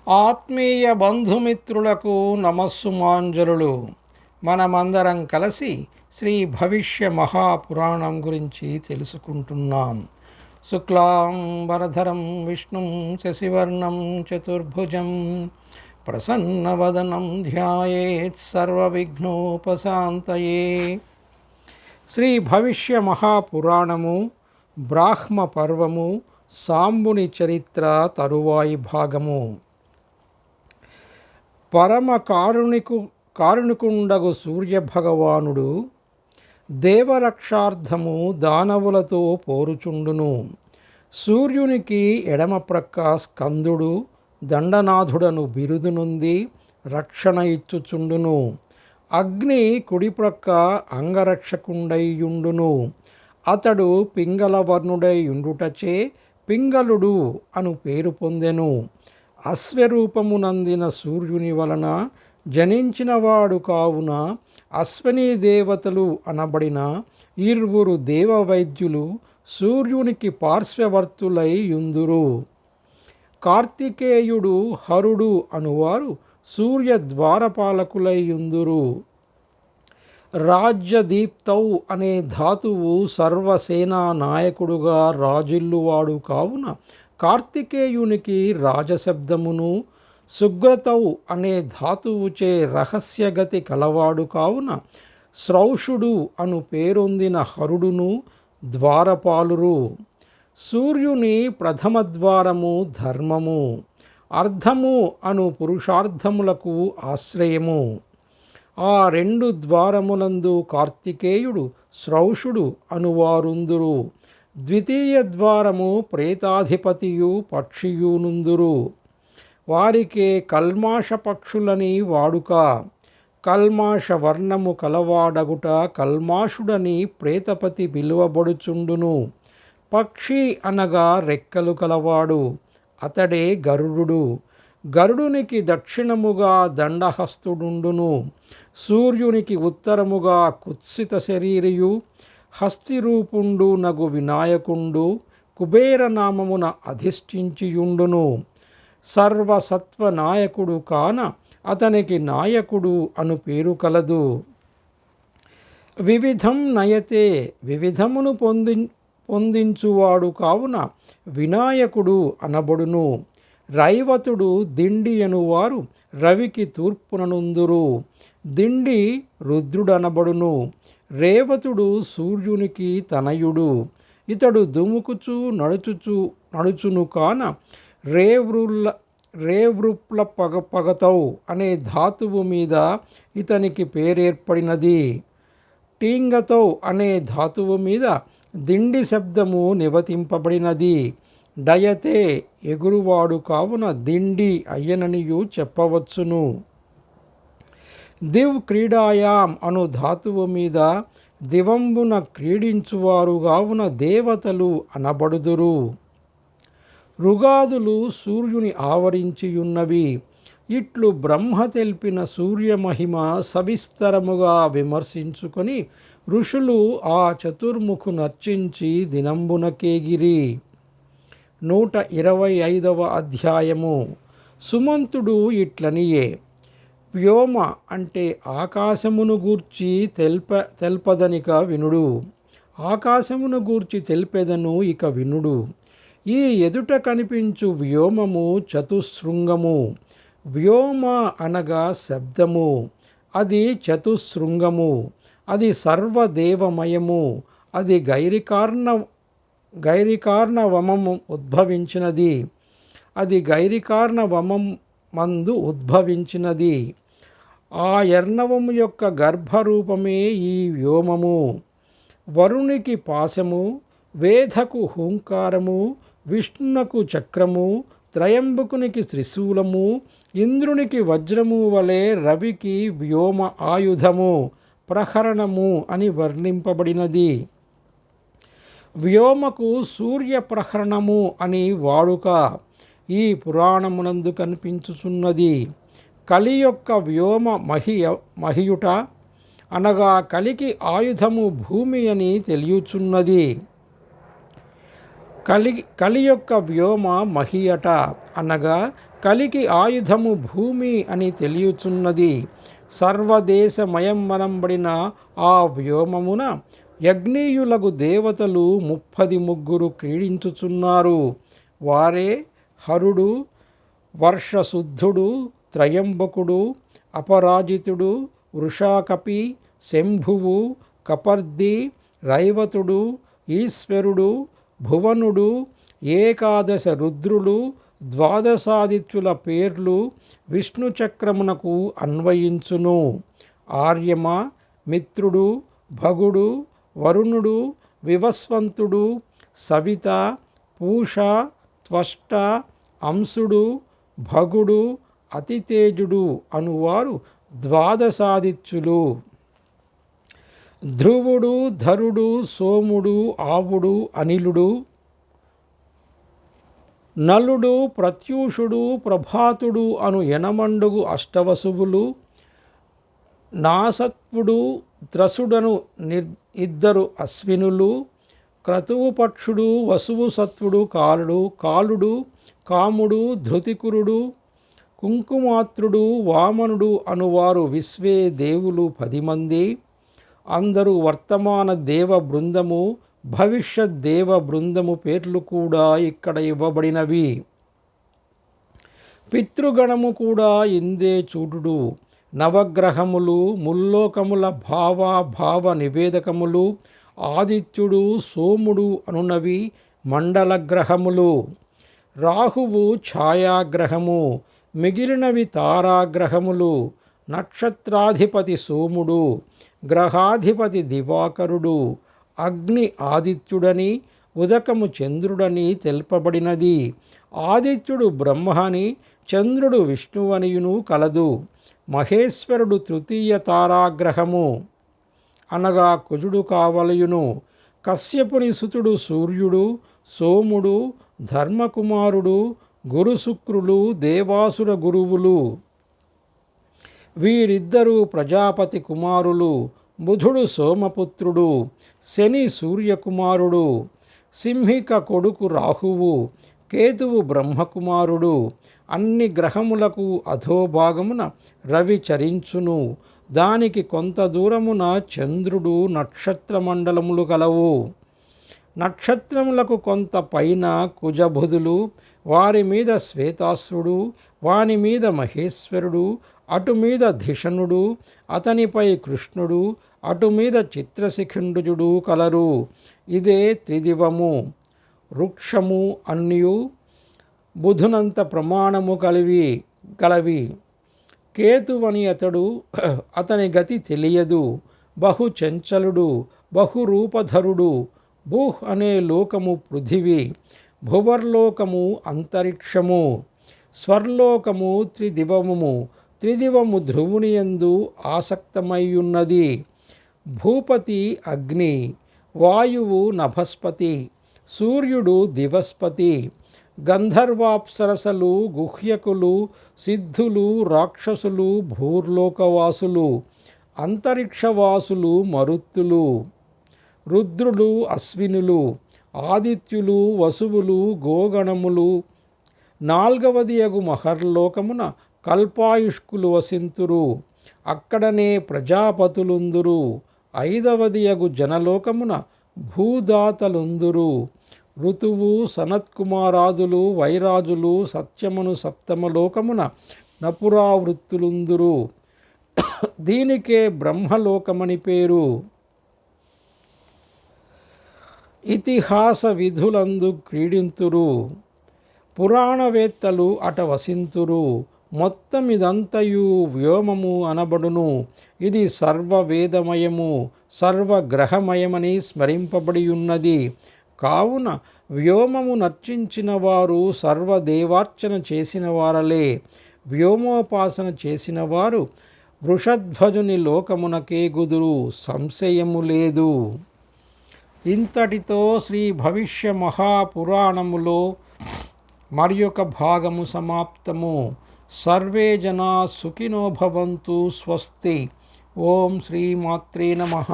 ఆత్మీయ బంధుమిత్రులకు నమస్సుమాంజలులు. మనమందరం కలిసి శ్రీ భవిష్య మహాపురాణం గురించి తెలుసుకుంటున్నాం. శుక్లాం వరధరం విష్ణుం శశివర్ణం చతుర్భుజం ప్రసన్నవదనం ధ్యాయేత్ సర్వవిఘ్నోపశాంతయే. శ్రీ భవిష్య మహాపురాణము బ్రాహ్మ పర్వము సాంబుని చరిత్ర తరువాయి భాగము. పరమ కారుణికుండగు సూర్యభగవానుడు దేవరక్షార్థము దానవులతో పోరుచుండును. సూర్యునికి ఎడమ ప్రక్క స్కందుడు దండనాథుడను బిరుదు నుండి రక్షణ ఇచ్చుచుండును. అగ్ని కుడి ప్రక్క అంగరక్షకుండైయుండును. అతడు పింగళవర్ణుడై ఉండుటచే పింగళుడు అను పేరు పొందెను. అశ్వరూపమునందిన సూర్యుని వలన జనించినవాడు కావున అశ్వనీ దేవతలు అనబడిన ఇరువురు దేవవైద్యులు సూర్యునికి పార్శ్వవర్తులై యుందురు. కార్తికేయుడు హరుడు అనువారు సూర్య ద్వారపాలకులై యుందురు. రాజ్యదీప్తౌ అనే ధాతువు సర్వసేనా నాయకుడుగా రాజిల్లువాడు కావున కార్తికేయునికి రాజశబ్దమును, సుగ్రతౌ అనే ధాతువుచే రహస్యగతి కలవాడు కావున శ్రౌషుడు అను పేరొందిన హరుడును ద్వారపాలురు. సూర్యుని ప్రథమ ద్వారము ధర్మము, అర్ధము అను పురుషార్థములకు ఆశ్రయము. ఆ రెండు ద్వారములందు కార్తికేయుడు శ్రౌషుడు అనువారుందురు. ద్వితీయ ద్వారము ప్రేతాధిపతియు పక్షియునుందురు. వారికే కల్మాష పక్షులని వాడుక. కల్మాష వర్ణము కలవాడగుట కల్మాషుడని ప్రేతపతి పిలువబడుచుండును. పక్షి అనగా రెక్కలు కలవాడు, అతడే గరుడు. గరుడునికి దక్షిణముగా దండహస్తుడుండును. సూర్యునికి ఉత్తరముగా కుత్సిత శరీరియు హస్తిరూపుండు నగు వినాయకుండు కుబేర నామమున అధిష్ఠించియుండును. సర్వసత్వ నాయకుడు కాన అతనికి నాయకుడు అను పేరు కలదు. వివిధం నయతే, వివిధమును పొందించువాడు కావున వినాయకుడు అనబడును. రైవతుడు దిండి అనువారు రవికి తూర్పుననుందురు. దిండి రుద్రుడనబడును. రేవతుడు సూర్యునికి తనయుడు. ఇతడు దుముకుచు నడుచును కాన రేవృప్ల పగతౌ అనే ధాతువు మీద ఇతనికి పేరేర్పడినది. టీంగతౌ అనే ధాతువు మీద దిండి శబ్దము నివతింపబడినది. డయతే ఎగురువాడు కావున దిండి అయ్యననియు చెప్పవచ్చును. దివ్ క్రీడాయాం అను ధాతువు మీద దివంబున క్రీడించువారుగావున దేవతలు అనబడుదురు. ఋగాదులు సూర్యుని ఆవరించియున్నవి. ఇట్లు బ్రహ్మ తెలిపిన సూర్యమహిమ సవిస్తరముగా విమర్శించుకొని ఋషులు ఆ చతుర్ముఖు నర్చించి దినంబునకేగిరి. 125వ అధ్యాయము. సుమంతుడు ఇట్లనియే. వ్యోమ అంటే ఆకాశమును గూర్చి తెల్పదనిక వినుడు. ఆకాశమును గూర్చి తెలిపెదను ఇక వినుడు. ఈ ఎదుట కనిపించు వ్యోమము చతుశృంగము. వ్యోమ అనగా శబ్దము. అది చతుశృంగము. అది సర్వదేవమయము. అది గైరికార్ణవమము ఉద్భవించినది. అది గైరికార్ణవమం మందు ఉద్భవించినది. ఆ ఎర్ణవము యొక్క గర్భరూపమే ఈ వ్యోమము. వరుణికి పాశము, వేదకు హూంకారము, విష్ణునకు చక్రము, త్రయంబకునికి త్రిశూలము, ఇంద్రునికి వజ్రము వలె రవికి వ్యోమ ఆయుధము ప్రహరణము అని వర్ణింపబడినది. వ్యోమకు సూర్యప్రహరణము అని వాడుక ఈ పురాణమునందు కనిపించుచున్నది. కలి యొక్క వ్యోమ మహియుట అనగా కలికి ఆయుధము భూమి అని తెలియచున్నది. కలి యొక్క వ్యోమ మహియట, అనగా కలికి ఆయుధము భూమి అని తెలియచున్నది. సర్వదేశమయంబడిన ఆ వ్యోమమున యజ్ఞీయులకు దేవతలు 33 క్రీడించుచున్నారు. వారే హరుడు, వర్షశుద్ధుడు, త్రయంబకుడు, అపరాజితుడు, వృషాకపి, శంభువు, కపర్ది, రైవతుడు, ఈశ్వరుడు, భువనుడు, ఏకాదశ రుద్రులు, ద్వాదశాదిత్యుల పేర్లు విష్ణు చక్రమునకు అన్వయించును. ఆర్యమ, మిత్రుడు, భగుడు, వరుణుడు, వివస్వంతుడు, సవిత, పూష, త్వష్ట, అంశుడు, భగుడు, అతితేజుడు అనువారు ద్వాదశాదిత్యులు. ధ్రువుడు, ధరుడు, సోముడు, ఆవుడు, అనిలుడు, నలుడు, ప్రత్యూషుడు, ప్రభాతుడు అను ఎనమండుగు అష్టవసువులు, నాసత్వుడు, త్రసుడను 2 అశ్వినులు, క్రతువుపక్షుడు, వసువు సత్వుడు, కాలుడు, కాముడు, ధృతికురుడు, కుంకుమాత్రుడు, వామనుడు అనువారు విశ్వే దేవులు 10 మంది. అందరూ వర్తమాన దేవ బృందము, భవిష్యత్ దేవ బృందము పేర్లు కూడా ఇక్కడ ఇవ్వబడినవి. పితృగణము కూడా ఇందే చూడుడు. నవగ్రహములు, ముల్లోకముల భావ నివేదకములు, ఆదిత్యుడు, సోముడు అనునవి మండల గ్రహములు. రాహువు ఛాయాగ్రహము, మిగిలినవి తారాగ్రహములు. నక్షత్రాధిపతి సోముడు, గ్రహాధిపతి దివాకరుడు, అగ్ని ఆదిత్యుడని, ఉదకము చంద్రుడని తెలుపబడినది. ఆదిత్యుడు బ్రహ్మని, చంద్రుడు విష్ణువనియును కలదు. మహేశ్వరుడు తృతీయ తారాగ్రహము, అనగా కుజుడు కావలయును. కశ్యపుని సుతుడు సూర్యుడు, సోముడు, ధర్మకుమారుడు, గురుశుక్రులు దేవాసుర గురువులు. వీరిద్దరూ ప్రజాపతి కుమారులు. బుధుడు సోమపుత్రుడు, శని సూర్యకుమారుడు, సింహిక కొడుకు రాహువు, కేతువు బ్రహ్మకుమారుడు. అన్ని గ్రహములకు అధోభాగమున రవి చరించును. దానికి కొంత దూరమున చంద్రుడు, నక్షత్రమండలములు కలవు. నక్షత్రములకు కొంత పైన కుజబుధులు, వారి మీద శ్వేతాశ్వుడు, వాని మీద మహేశ్వరుడు, అటు మీద ధిషణుడు, అతనిపై కృష్ణుడు, అటు మీద చిత్రశిఖండుజుడు కలరు. ఇదే త్రిదివము. వృక్షము అన్యు బుధునంత ప్రమాణము కలవి. కేతువని అతడు, అతని గతి తెలియదు. బహు చంచలుడు, బహురూపధరుడు. భూహ్ అనే లోకము పృథివీ, భువర్లోకము అంతరిక్షము, స్వర్లోకము త్రిదివము. త్రిదివము ధ్రువునియందు ఆసక్తమైయున్నది. భూపతి అగ్ని, వాయువు నభస్పతి, సూర్యుడు దివస్పతి. గంధర్వాప్సరసలు, గుహ్యకులు, సిద్ధులు, రాక్షసులు భూర్లోకవాసులు. అంతరిక్షవాసులు మరుత్తులు. రుద్రులు అశ్వినులు. ఆదిత్యులు, వసువులు, గోగణములు. 4వది యగు మహర్లోకమున కల్పాయుష్కులు వసింతురు. అక్కడనే ప్రజాపతులుందురు. 5వది యగు జనలోకమున భూదాతలుందురు. ఋతువు, సనత్కుమారాదులు, వైరాజులు, సత్యమును 7మలోకమున నపురావృత్తులుందురు. దీనికే బ్రహ్మలోకమని పేరు. ఇతిహాస విధులందు క్రీడింతురు. పురాణవేత్తలు అట వసింతురు. మొత్తమిదంతయు వ్యోమము అనబడును. ఇది సర్వవేదమయము, సర్వగ్రహమయమని స్మరింపబడి ఉన్నది. కావున వ్యోమము నర్చించిన వారు సర్వదేవార్చన చేసిన వారలే. వ్యోమోపాసన చేసిన వారు వృషధ్వజుని లోకమునకే గుదురు, సంశయము లేదు. ఇంతటితో శ్రీ భవిష్య మహాపురాణములో మరియొక భాగము సమాప్తము. సర్వే జనా సుఖినో భవంతు. స్వస్తి. ఓం శ్రీమాత్రే నమః.